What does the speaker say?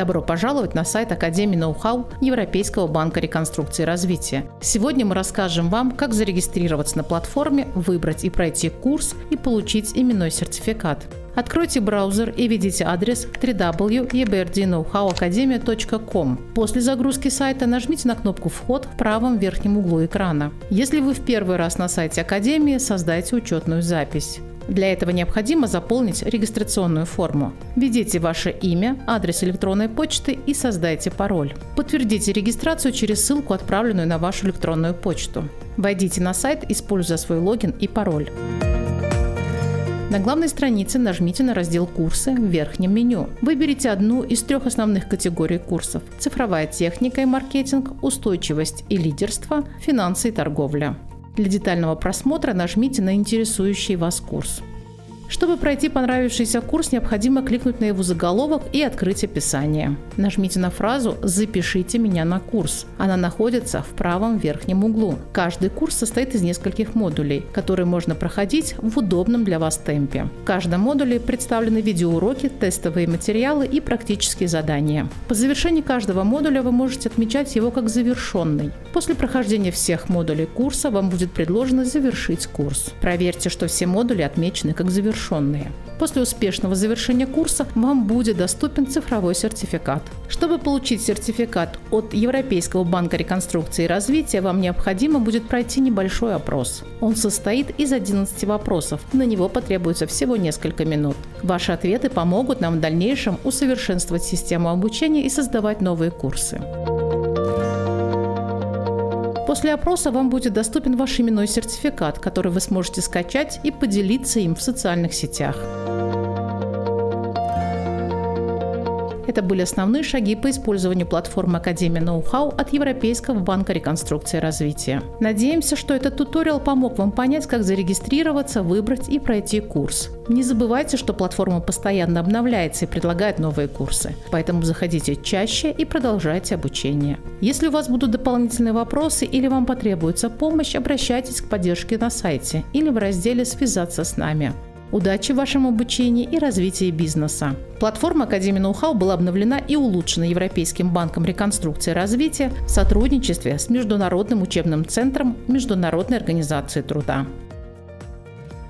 Добро пожаловать на сайт Академии ноу-хау Европейского банка реконструкции и развития. Сегодня мы расскажем вам, как зарегистрироваться на платформе, выбрать и пройти курс и получить именной сертификат. Откройте браузер и введите адрес www.ebrdknowhowacademia.com. После загрузки сайта нажмите на кнопку «Вход» в правом верхнем углу экрана. Если вы в первый раз на сайте Академии, создайте учетную запись. Для этого необходимо заполнить регистрационную форму. Введите ваше имя, адрес электронной почты и создайте пароль. Подтвердите регистрацию через ссылку, отправленную на вашу электронную почту. Войдите на сайт, используя свой логин и пароль. На главной странице нажмите на раздел «Курсы» в верхнем меню. Выберите одну из 3 основных категорий курсов – цифровая техника и маркетинг, устойчивость и лидерство, финансы и торговля. Для детального просмотра нажмите на интересующий вас курс. Чтобы пройти понравившийся курс, необходимо кликнуть на его заголовок и открыть описание. Нажмите на фразу «Запишите меня на курс». Она находится в правом верхнем углу. Каждый курс состоит из нескольких модулей, которые можно проходить в удобном для вас темпе. В каждом модуле представлены видеоуроки, тестовые материалы и практические задания. По завершении каждого модуля вы можете отмечать его как завершенный. После прохождения всех модулей курса вам будет предложено завершить курс. Проверьте, что все модули отмечены как завершенные. После успешного завершения курса вам будет доступен цифровой сертификат. Чтобы получить сертификат от Европейского банка реконструкции и развития, вам необходимо будет пройти небольшой опрос. Он состоит из 11 вопросов. На него потребуется всего несколько минут. Ваши ответы помогут нам в дальнейшем усовершенствовать систему обучения и создавать новые курсы. После опроса вам будет доступен ваш именной сертификат, который вы сможете скачать и поделиться им в социальных сетях. Это были основные шаги по использованию платформы Академия ноу-хау от Европейского банка реконструкции и развития. Надеемся, что этот туториал помог вам понять, как зарегистрироваться, выбрать и пройти курс. Не забывайте, что платформа постоянно обновляется и предлагает новые курсы, поэтому заходите чаще и продолжайте обучение. Если у вас будут дополнительные вопросы или вам потребуется помощь, обращайтесь к поддержке на сайте или в разделе «Связаться с нами». Удачи в вашем обучении и развитии бизнеса. Платформа Академии ноу-хау была обновлена и улучшена Европейским банком реконструкции и развития в сотрудничестве с Международным учебным центром Международной организации труда.